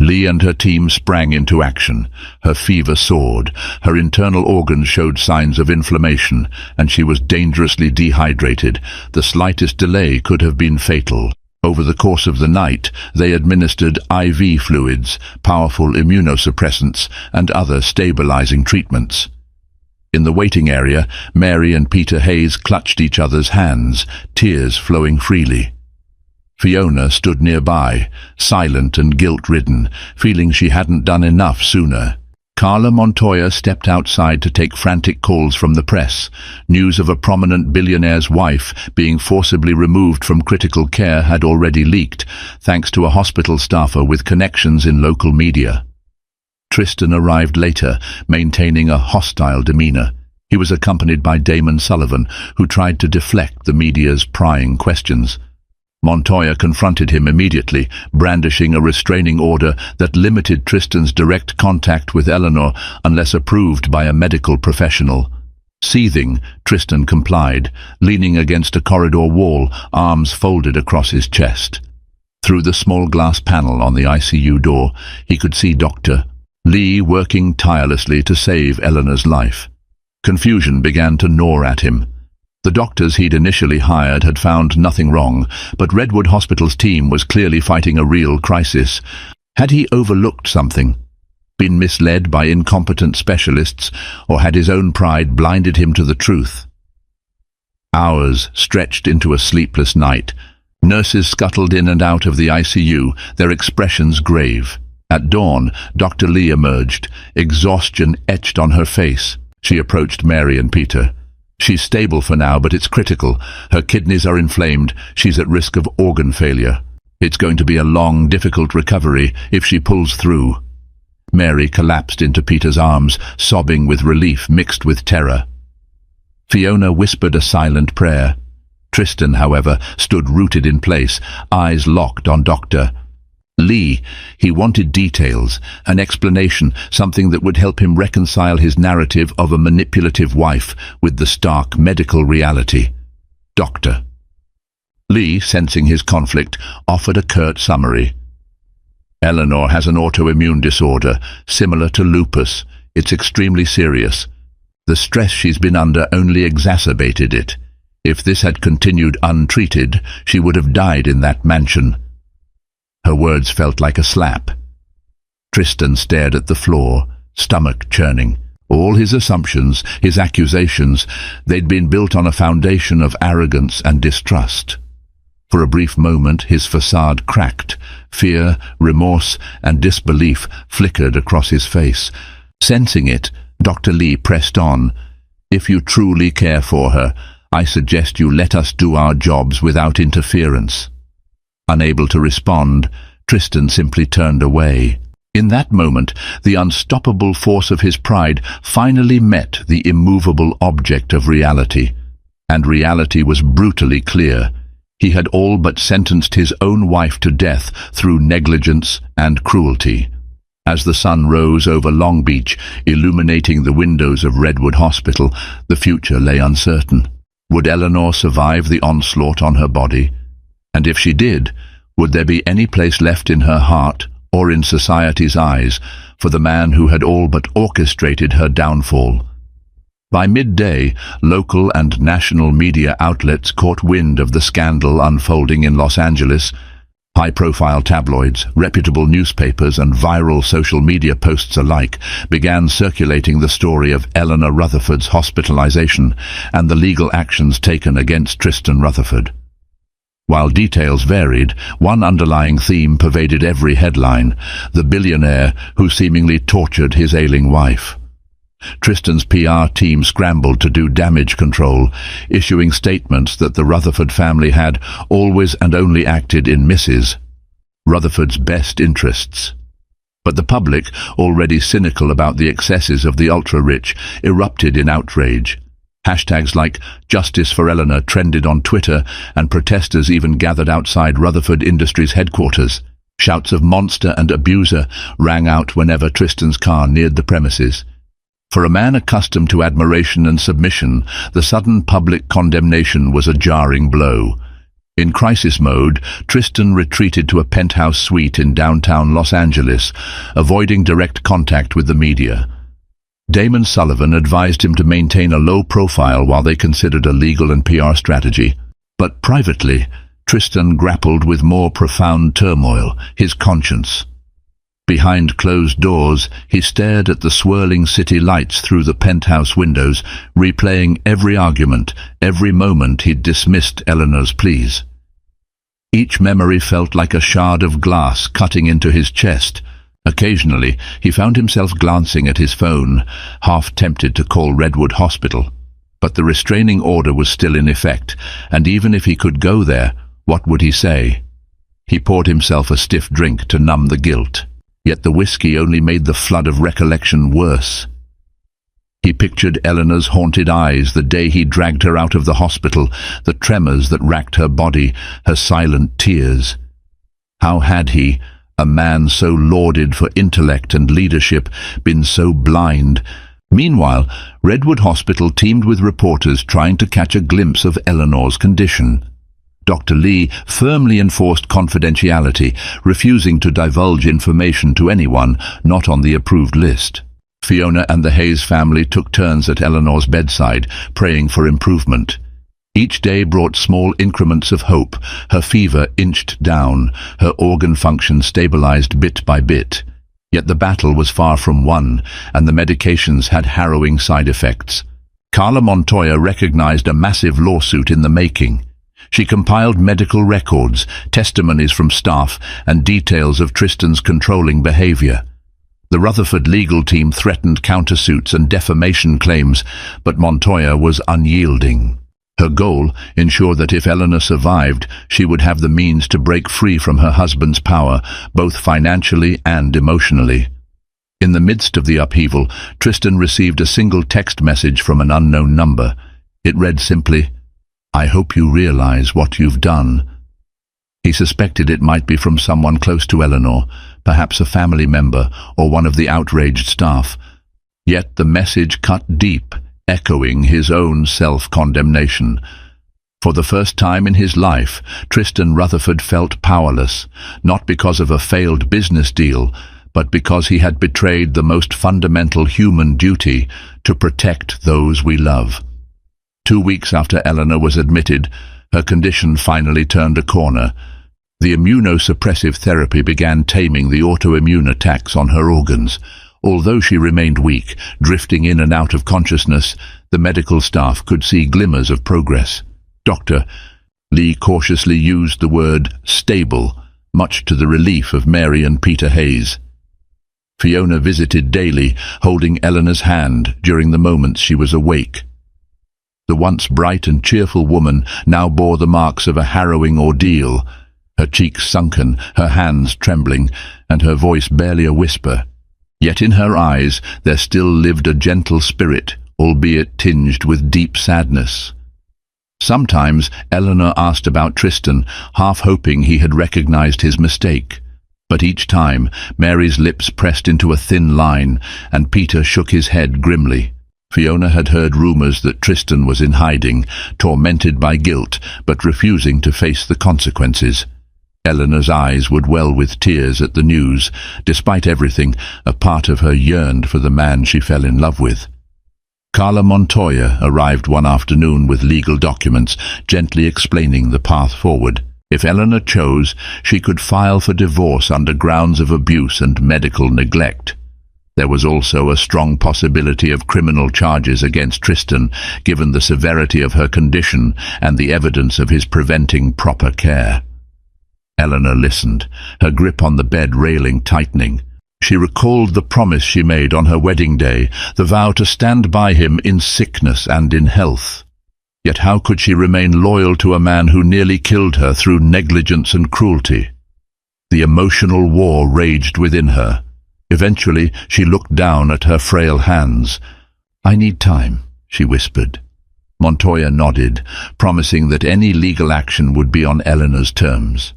Speaker 1: Lee and her team sprang into action. Her fever soared, her internal organs showed signs of inflammation, and she was dangerously dehydrated. The slightest delay could have been fatal. Over the course of the night, they administered IV fluids, powerful immunosuppressants, and other stabilizing treatments. In the waiting area, Mary and Peter Hayes clutched each other's hands, tears flowing freely. Fiona stood nearby, silent and guilt-ridden, feeling she hadn't done enough sooner. Carla Montoya stepped outside to take frantic calls from the press. News of a prominent billionaire's wife being forcibly removed from critical care had already leaked, thanks to a hospital staffer with connections in local media. Tristan arrived later, maintaining a hostile demeanor. He was accompanied by Damon Sullivan, who tried to deflect the media's prying questions. Montoya confronted him immediately, brandishing a restraining order that limited Tristan's direct contact with Eleanor unless approved by a medical professional. Seething, Tristan complied, leaning against a corridor wall, arms folded across his chest. Through the small glass panel on the ICU door, he could see Dr. Lee working tirelessly to save Eleanor's life. Confusion began to gnaw at him. The doctors he'd initially hired had found nothing wrong, but Redwood Hospital's team was clearly fighting a real crisis. Had he overlooked something? Been misled by incompetent specialists, or had his own pride blinded him to the truth? Hours stretched into a sleepless night. Nurses scuttled in and out of the ICU, their expressions grave. At dawn, Dr. Lee emerged, exhaustion etched on her face. She approached Mary and Peter. "She's stable for now, but it's critical. Her kidneys are inflamed. She's at risk of organ failure. It's going to be a long, difficult recovery if she pulls through." Mary collapsed into Peter's arms, sobbing with relief mixed with terror. Fiona whispered a silent prayer. Tristan, however, stood rooted in place, eyes locked on Dr. Lee. He wanted details, an explanation, something that would help him reconcile his narrative of a manipulative wife with the stark medical reality. "Doctor." Lee, sensing his conflict, offered a curt summary. Eleanor has an autoimmune disorder, similar to lupus. It's extremely serious. The stress she's been under only exacerbated it. If this had continued untreated, she would have died in that mansion. Her words felt like a slap. Tristan stared at the floor, stomach churning. All his assumptions, his accusations, they'd been built on a foundation of arrogance and distrust. For a brief moment his facade cracked. Fear, remorse, and disbelief flickered across his face. Sensing it, Dr. Lee pressed on. "If you truly care for her, I suggest you let us do our jobs without interference." Unable to respond, Tristan simply turned away. In that moment, the unstoppable force of his pride finally met the immovable object of reality. And reality was brutally clear. He had all but sentenced his own wife to death through negligence and cruelty. As the sun rose over Long Beach, illuminating the windows of Redwood Hospital, the future lay uncertain. Would Eleanor survive the onslaught on her body? And if she did, would there be any place left in her heart or in society's eyes for the man who had all but orchestrated her downfall? By midday, local and national media outlets caught wind of the scandal unfolding in Los Angeles. High-profile tabloids, reputable newspapers, and viral social media posts alike began circulating the story of Eleanor Rutherford's hospitalization and the legal actions taken against Tristan Rutherford. While details varied, one underlying theme pervaded every headline: the billionaire who seemingly tortured his ailing wife. Tristan's PR team scrambled to do damage control, issuing statements that the Rutherford family had always and only acted in Mrs. Rutherford's best interests. But the public, already cynical about the excesses of the ultra-rich, erupted in outrage. Hashtags like "Justice for Eleanor" trended on Twitter, and protesters even gathered outside Rutherford Industries headquarters. Shouts of "monster" and "abuser" rang out whenever Tristan's car neared the premises. For a man accustomed to admiration and submission, the sudden public condemnation was a jarring blow. In crisis mode, Tristan retreated to a penthouse suite in downtown Los Angeles, avoiding direct contact with the media. Damon Sullivan advised him to maintain a low profile while they considered a legal and PR strategy. But privately, Tristan grappled with more profound turmoil: his conscience. Behind closed doors, he stared at the swirling city lights through the penthouse windows, replaying every argument, every moment he'd dismissed Eleanor's pleas. Each memory felt like a shard of glass cutting into his chest. Occasionally, he found himself glancing at his phone, half tempted to call Redwood Hospital. But the restraining order was still in effect, and even if he could go there, what would he say? He poured himself a stiff drink to numb the guilt. Yet the whiskey only made the flood of recollection worse. He pictured Eleanor's haunted eyes the day he dragged her out of the hospital, the tremors that racked her body, her silent tears. How had he, a man so lauded for intellect and leadership, been so blind? Meanwhile, Redwood Hospital teemed with reporters trying to catch a glimpse of Eleanor's condition. Dr. Lee firmly enforced confidentiality, refusing to divulge information to anyone not on the approved list. Fiona and the Hayes family took turns at Eleanor's bedside, praying for improvement. Each day brought small increments of hope. Her fever inched down, her organ function stabilized bit by bit. Yet the battle was far from won, and the medications had harrowing side effects. Carla Montoya recognized a massive lawsuit in the making. She compiled medical records, testimonies from staff, and details of Tristan's controlling behavior. The Rutherford legal team threatened countersuits and defamation claims, but Montoya was unyielding. Her goal, ensure that if Eleanor survived, she would have the means to break free from her husband's power, both financially and emotionally. In the midst of the upheaval, Tristan received a single text message from an unknown number. It read simply, "I hope you realize what you've done." He suspected it might be from someone close to Eleanor, perhaps a family member or one of the outraged staff. Yet the message cut deep, echoing his own self-condemnation. For the first time in his life, Tristan Rutherford felt powerless, not because of a failed business deal, but because he had betrayed the most fundamental human duty to protect those we love. 2 weeks after Eleanor was admitted, her condition finally turned a corner. The immunosuppressive therapy began taming the autoimmune attacks on her organs. Although she remained weak, drifting in and out of consciousness, the medical staff could see glimmers of progress. Dr. Lee cautiously used the word stable, much to the relief of Mary and Peter Hayes. Fiona visited daily, holding Eleanor's hand during the moments she was awake. The once bright and cheerful woman now bore the marks of a harrowing ordeal, her cheeks sunken, her hands trembling, and her voice barely a whisper. Yet in her eyes there still lived a gentle spirit, albeit tinged with deep sadness. Sometimes Eleanor asked about Tristan, half hoping he had recognized his mistake. But each time, Mary's lips pressed into a thin line, and Peter shook his head grimly. Fiona had heard rumors that Tristan was in hiding, tormented by guilt, but refusing to face the consequences. Eleanor's eyes would well with tears at the news. Despite everything, a part of her yearned for the man she fell in love with. Carla Montoya arrived one afternoon with legal documents, gently explaining the path forward. If Eleanor chose, she could file for divorce under grounds of abuse and medical neglect. There was also a strong possibility of criminal charges against Tristan, given the severity of her condition and the evidence of his preventing proper care. Eleanor listened, her grip on the bed railing tightening. She recalled the promise she made on her wedding day, the vow to stand by him in sickness and in health. Yet how could she remain loyal to a man who nearly killed her through negligence and cruelty? The emotional war raged within her. Eventually, she looked down at her frail hands. "I need time," she whispered. Montoya nodded, promising that any legal action would be on Eleanor's terms.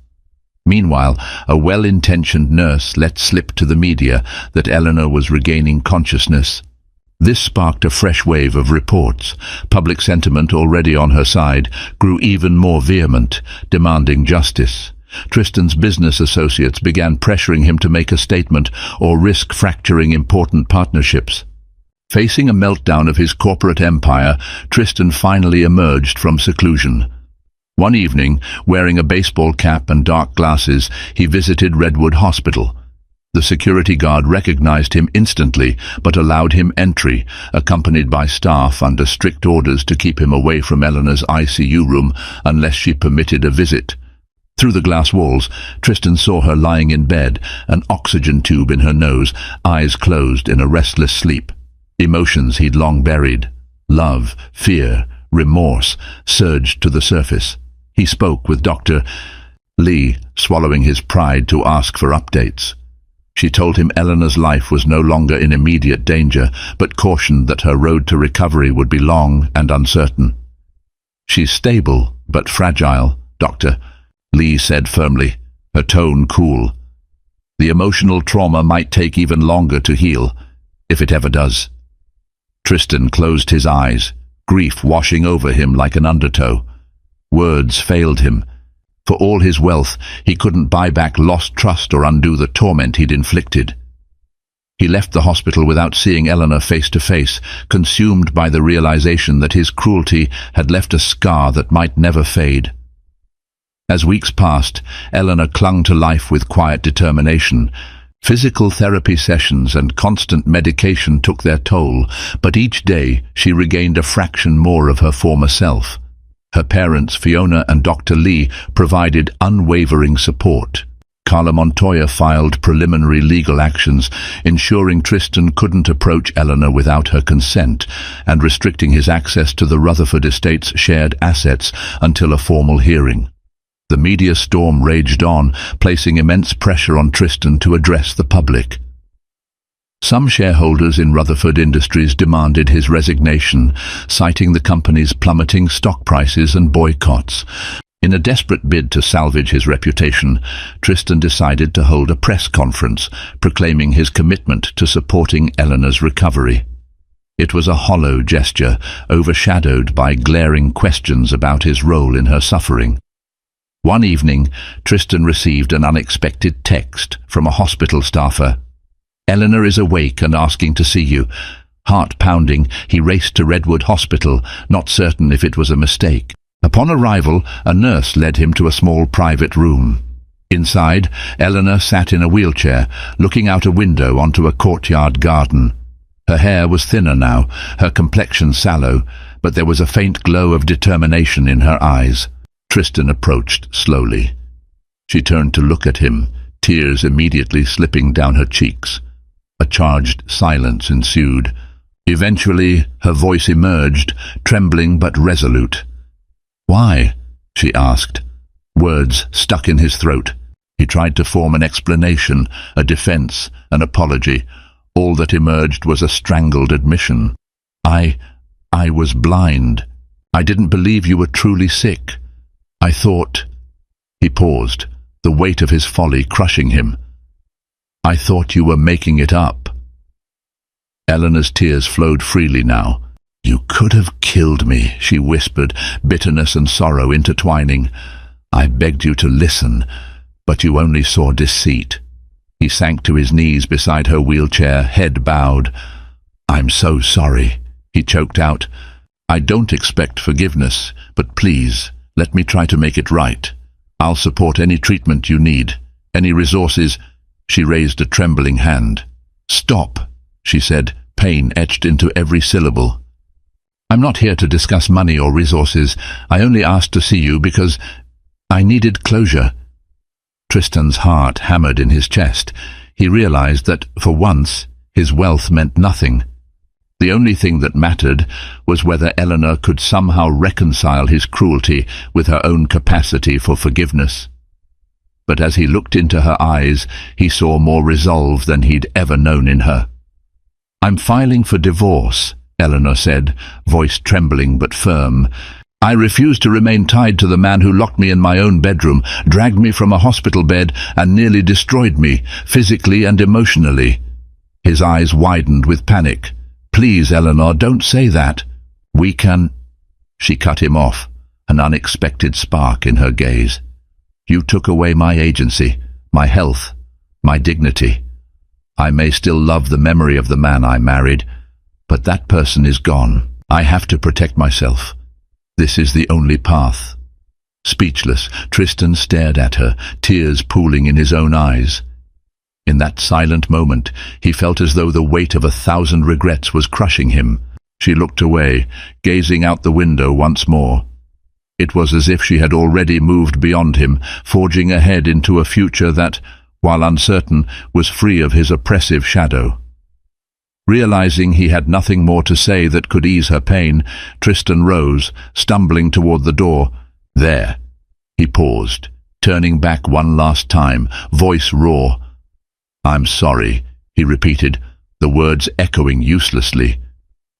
Speaker 1: Meanwhile, a well-intentioned nurse let slip to the media that Eleanor was regaining consciousness. This sparked a fresh wave of reports. Public sentiment, already on her side, grew even more vehement, demanding justice. Tristan's business associates began pressuring him to make a statement or risk fracturing important partnerships. Facing a meltdown of his corporate empire, Tristan finally emerged from seclusion. One evening, wearing a baseball cap and dark glasses, he visited Redwood Hospital. The security guard recognized him instantly, but allowed him entry, accompanied by staff under strict orders to keep him away from Eleanor's ICU room unless she permitted a visit. Through the glass walls, Tristan saw her lying in bed, an oxygen tube in her nose, eyes closed in a restless sleep. Emotions he'd long buried, love, fear, remorse, surged to the surface. He spoke with Dr. Lee, swallowing his pride to ask for updates. She told him Eleanor's life was no longer in immediate danger, but cautioned that her road to recovery would be long and uncertain. "She's stable, but fragile, Doctor," Lee said firmly, her tone cool. "The emotional trauma might take even longer to heal, if it ever does." Tristan closed his eyes, grief washing over him like an undertow. Words failed him. For all his wealth, he couldn't buy back lost trust or undo the torment he'd inflicted. He left the hospital without seeing Eleanor face to face, consumed by the realization that his cruelty had left a scar that might never fade. As weeks passed, Eleanor clung to life with quiet determination. Physical therapy sessions and constant medication took their toll, but each day she regained a fraction more of her former self. Her parents, Fiona and Dr. Lee, provided unwavering support. Carla Montoya filed preliminary legal actions, ensuring Tristan couldn't approach Eleanor without her consent, and restricting his access to the Rutherford estate's shared assets until a formal hearing. The media storm raged on, placing immense pressure on Tristan to address the public. Some shareholders in Rutherford Industries demanded his resignation, citing the company's plummeting stock prices and boycotts. In a desperate bid to salvage his reputation, Tristan decided to hold a press conference, proclaiming his commitment to supporting Eleanor's recovery. It was a hollow gesture, overshadowed by glaring questions about his role in her suffering. One evening, Tristan received an unexpected text from a hospital staffer. "Eleanor is awake and asking to see you." Heart pounding, he raced to Redwood Hospital, not certain if it was a mistake. Upon arrival, a nurse led him to a small private room. Inside, Eleanor sat in a wheelchair, looking out a window onto a courtyard garden. Her hair was thinner now, her complexion sallow, but there was a faint glow of determination in her eyes. Tristan approached slowly. She turned to look at him, tears immediately slipping down her cheeks. A charged silence ensued. Eventually, her voice emerged, trembling but resolute. "Why?" she asked. Words stuck in his throat. He tried to form an explanation, a defense, an apology. All that emerged was a strangled admission. I was blind. I didn't believe you were truly sick. I thought—" He paused, the weight of his folly crushing him. "I thought you were making it up." Eleanor's tears flowed freely now. "You could have killed me," she whispered, bitterness and sorrow intertwining. "I begged you to listen, but you only saw deceit." He sank to his knees beside her wheelchair, head bowed. "I'm so sorry," he choked out. "I don't expect forgiveness, but please, let me try to make it right. I'll support any treatment you need, any resources." She raised a trembling hand. "Stop," she said, pain etched into every syllable. "I'm not here to discuss money or resources. I only asked to see you because I needed closure." Tristan's heart hammered in his chest. He realized that, for once, his wealth meant nothing. The only thing that mattered was whether Eleanor could somehow reconcile his cruelty with her own capacity for forgiveness. But as he looked into her eyes, he saw more resolve than he'd ever known in her. "I'm filing for divorce," Eleanor said, voice trembling but firm. "I refuse to remain tied to the man who locked me in my own bedroom, dragged me from a hospital bed, and nearly destroyed me, physically and emotionally." His eyes widened with panic. "Please, Eleanor, don't say that. We can—" She cut him off, an unexpected spark in her gaze. "You took away my agency, my health, my dignity. I may still love the memory of the man I married, but that person is gone. I have to protect myself. This is the only path." Speechless, Tristan stared at her, tears pooling in his own eyes. In that silent moment, he felt as though the weight of 1,000 regrets was crushing him. She looked away, gazing out the window once more. It was as if she had already moved beyond him, forging ahead into a future that, while uncertain, was free of his oppressive shadow. Realizing he had nothing more to say that could ease her pain, Tristan rose, stumbling toward the door. "There." He paused, turning back one last time, voice raw. "I'm sorry," he repeated, the words echoing uselessly.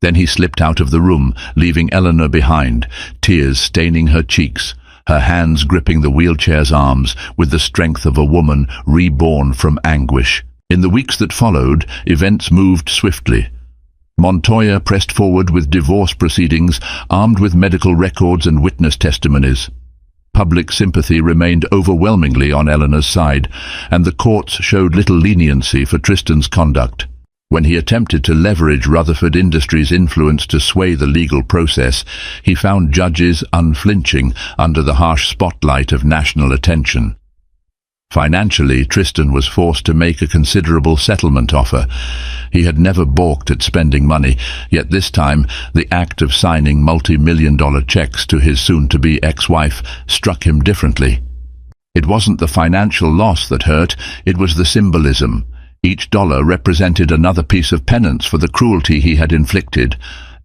Speaker 1: Then he slipped out of the room, leaving Eleanor behind, tears staining her cheeks, her hands gripping the wheelchair's arms with the strength of a woman reborn from anguish. In the weeks that followed, events moved swiftly. Montoya pressed forward with divorce proceedings, armed with medical records and witness testimonies. Public sympathy remained overwhelmingly on Eleanor's side, and the courts showed little leniency for Tristan's conduct. When he attempted to leverage Rutherford Industries' influence to sway the legal process, he found judges unflinching under the harsh spotlight of national attention. Financially, Tristan was forced to make a considerable settlement offer. He had never balked at spending money, yet this time the act of signing multi-million-dollar checks to his soon-to-be ex-wife struck him differently. It wasn't the financial loss that hurt, it was the symbolism. Each dollar represented another piece of penance for the cruelty he had inflicted.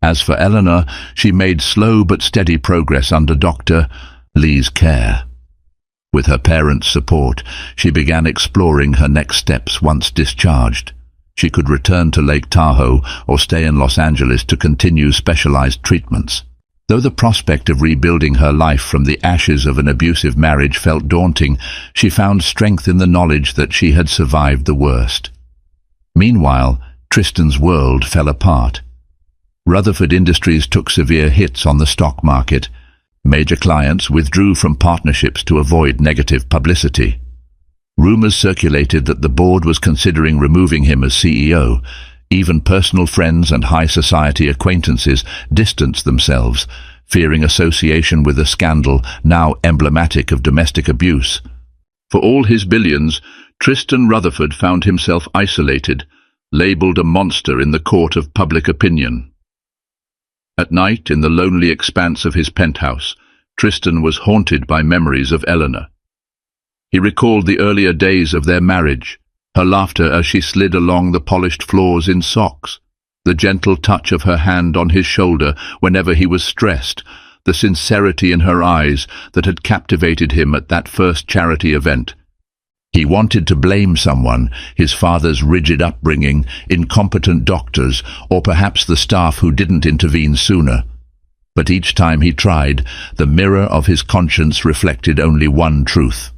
Speaker 1: As for Eleanor, she made slow but steady progress under Dr. Lee's care. With her parents' support, she began exploring her next steps once discharged. She could return to Lake Tahoe or stay in Los Angeles to continue specialized treatments. Though the prospect of rebuilding her life from the ashes of an abusive marriage felt daunting, she found strength in the knowledge that she had survived the worst. Meanwhile, Tristan's world fell apart. Rutherford Industries took severe hits on the stock market. Major clients withdrew from partnerships to avoid negative publicity. Rumors circulated that the board was considering removing him as CEO. Even personal friends and high society acquaintances distanced themselves, fearing association with a scandal now emblematic of domestic abuse. For all his billions, Tristan Rutherford found himself isolated, labelled a monster in the court of public opinion. At night, in the lonely expanse of his penthouse, Tristan was haunted by memories of Eleanor. He recalled the earlier days of their marriage, her laughter as she slid along the polished floors in socks, the gentle touch of her hand on his shoulder whenever he was stressed, the sincerity in her eyes that had captivated him at that first charity event. He wanted to blame someone, his father's rigid upbringing, incompetent doctors, or perhaps the staff who didn't intervene sooner. But each time he tried, the mirror of his conscience reflected only one truth.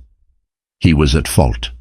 Speaker 1: He was at fault.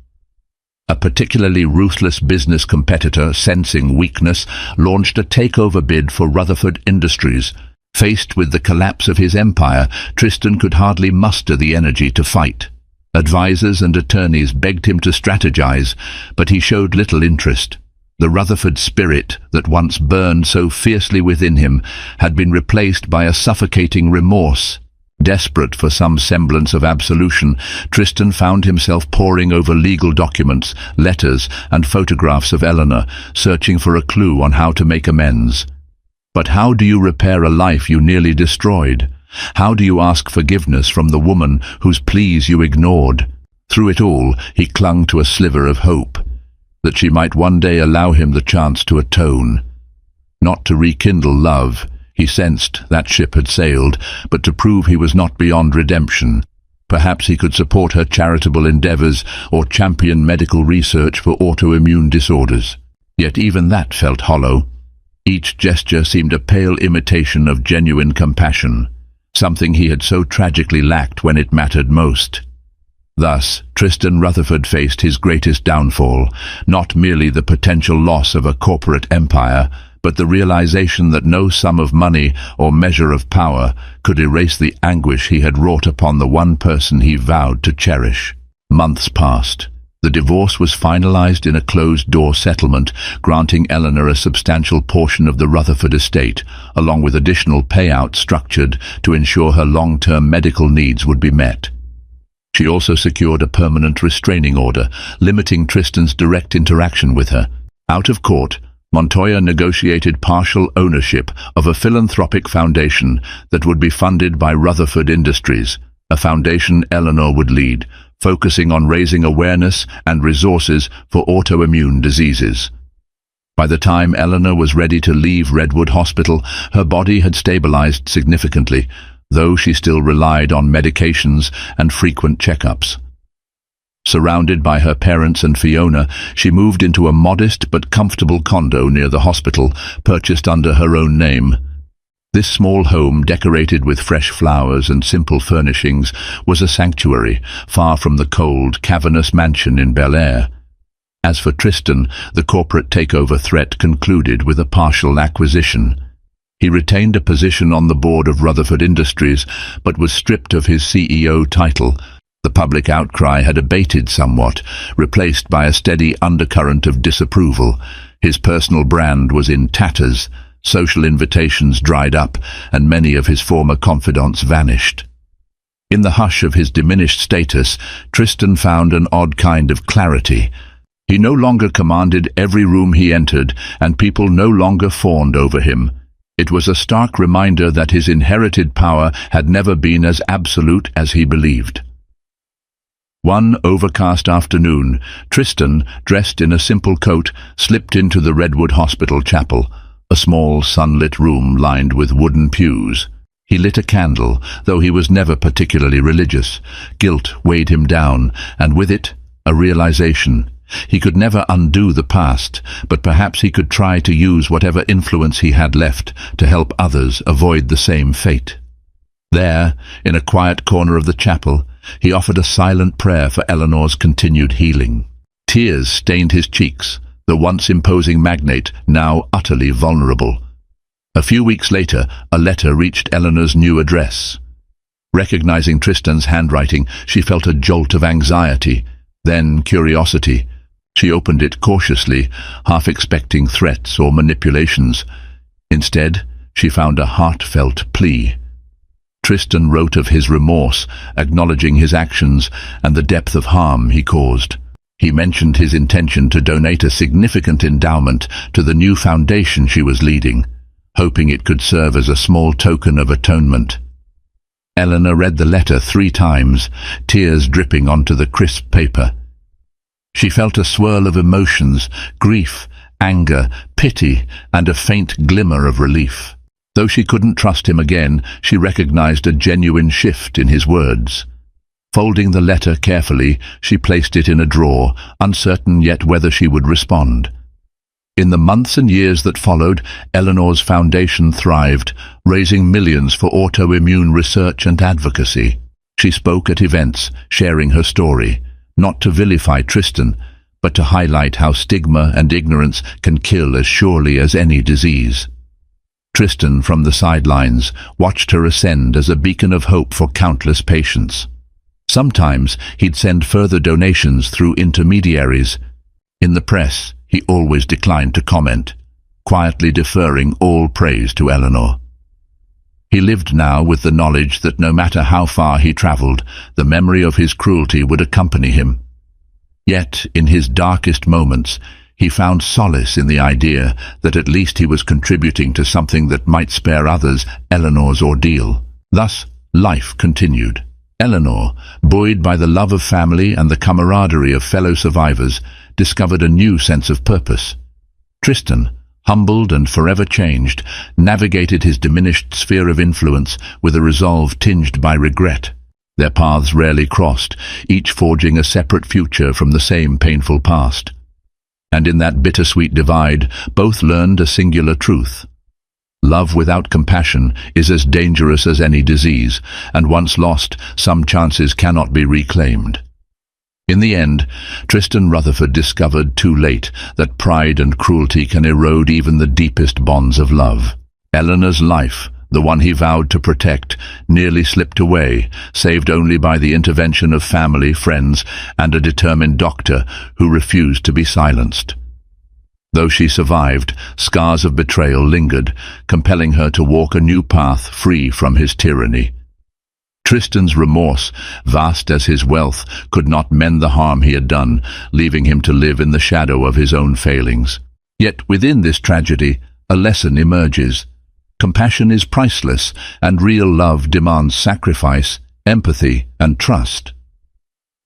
Speaker 1: A particularly ruthless business competitor, sensing weakness, launched a takeover bid for Rutherford Industries. Faced with the collapse of his empire, Tristan could hardly muster the energy to fight. Advisors and attorneys begged him to strategize, but he showed little interest. The Rutherford spirit that once burned so fiercely within him had been replaced by a suffocating remorse. Desperate for some semblance of absolution, Tristan found himself poring over legal documents, letters, and photographs of Eleanor, searching for a clue on how to make amends. But how do you repair a life you nearly destroyed? How do you ask forgiveness from the woman whose pleas you ignored? Through it all, he clung to a sliver of hope, that she might one day allow him the chance to atone. Not to rekindle love, he sensed that ship had sailed, but to prove he was not beyond redemption. Perhaps he could support her charitable endeavors or champion medical research for autoimmune disorders. Yet even that felt hollow. Each gesture seemed a pale imitation of genuine compassion, something he had so tragically lacked when it mattered most. Thus, Tristan Rutherford faced his greatest downfall, not merely the potential loss of a corporate empire, but the realization that no sum of money or measure of power could erase the anguish he had wrought upon the one person he vowed to cherish. Months passed. The divorce was finalized in a closed-door settlement, granting Eleanor a substantial portion of the Rutherford estate, along with additional payouts structured to ensure her long-term medical needs would be met. She also secured a permanent restraining order, limiting Tristan's direct interaction with her. Out of court, Montoya negotiated partial ownership of a philanthropic foundation that would be funded by Rutherford Industries, a foundation Eleanor would lead, focusing on raising awareness and resources for autoimmune diseases. By the time Eleanor was ready to leave Redwood Hospital, her body had stabilized significantly, though she still relied on medications and frequent checkups. Surrounded by her parents and Fiona, she moved into a modest but comfortable condo near the hospital, purchased under her own name. This small home, decorated with fresh flowers and simple furnishings, was a sanctuary, far from the cold, cavernous mansion in Billionaire. As for Tristan, the corporate takeover threat concluded with a partial acquisition. He retained a position on the board of Rutherford Industries, but was stripped of his CEO title. The public outcry had abated somewhat, replaced by a steady undercurrent of disapproval. His personal brand was in tatters. Social invitations dried up, and many of his former confidants vanished. In the hush of his diminished status, Tristan found an odd kind of clarity. He no longer commanded every room he entered, and people no longer fawned over him. It was a stark reminder that his inherited power had never been as absolute as he believed. One overcast afternoon, Tristan, dressed in a simple coat, slipped into the Redwood Hospital chapel, a small sunlit room lined with wooden pews. He lit a candle, though he was never particularly religious. Guilt weighed him down, and with it, a realization. He could never undo the past, but perhaps he could try to use whatever influence he had left to help others avoid the same fate. There, in a quiet corner of the chapel, he offered a silent prayer for Eleanor's continued healing. Tears stained his cheeks, the once imposing magnate now utterly vulnerable. A few weeks later, a letter reached Eleanor's new address. Recognizing Tristan's handwriting, she felt a jolt of anxiety, then curiosity. She opened it cautiously, half expecting threats or manipulations. Instead, she found a heartfelt plea. Tristan wrote of his remorse, acknowledging his actions and the depth of harm he caused. He mentioned his intention to donate a significant endowment to the new foundation she was leading, hoping it could serve as a small token of atonement. Eleanor read the letter 3 times, tears dripping onto the crisp paper. She felt a swirl of emotions, grief, anger, pity, and a faint glimmer of relief. Though she couldn't trust him again, she recognized a genuine shift in his words. Folding the letter carefully, she placed it in a drawer, uncertain yet whether she would respond. In the months and years that followed, Eleanor's foundation thrived, raising millions for autoimmune research and advocacy. She spoke at events, sharing her story, not to vilify Tristan, but to highlight how stigma and ignorance can kill as surely as any disease. Tristan, from the sidelines, watched her ascend as a beacon of hope for countless patients. Sometimes he'd send further donations through intermediaries. In the press, he always declined to comment, quietly deferring all praise to Eleanor. He lived now with the knowledge that no matter how far he traveled, the memory of his cruelty would accompany him. Yet, in his darkest moments, he found solace in the idea that at least he was contributing to something that might spare others Eleanor's ordeal. Thus, life continued. Eleanor, buoyed by the love of family and the camaraderie of fellow survivors, discovered a new sense of purpose. Tristan, humbled and forever changed, navigated his diminished sphere of influence with a resolve tinged by regret. Their paths rarely crossed, each forging a separate future from the same painful past. And in that bittersweet divide, both learned a singular truth. Love without compassion is as dangerous as any disease, and once lost, some chances cannot be reclaimed. In the end, Tristan Rutherford discovered too late that pride and cruelty can erode even the deepest bonds of love. Eleanor's life, the one he vowed to protect, nearly slipped away, saved only by the intervention of family, friends, and a determined doctor who refused to be silenced. Though she survived, scars of betrayal lingered, compelling her to walk a new path free from his tyranny. Tristan's remorse, vast as his wealth, could not mend the harm he had done, leaving him to live in the shadow of his own failings. Yet within this tragedy, a lesson emerges. Compassion is priceless, and real love demands sacrifice, empathy, and trust.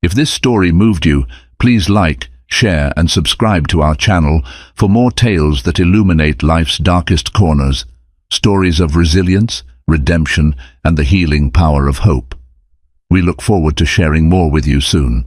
Speaker 1: If this story moved you, please like, share, and subscribe to our channel for more tales that illuminate life's darkest corners, stories of resilience, redemption, and the healing power of hope. We look forward to sharing more with you soon.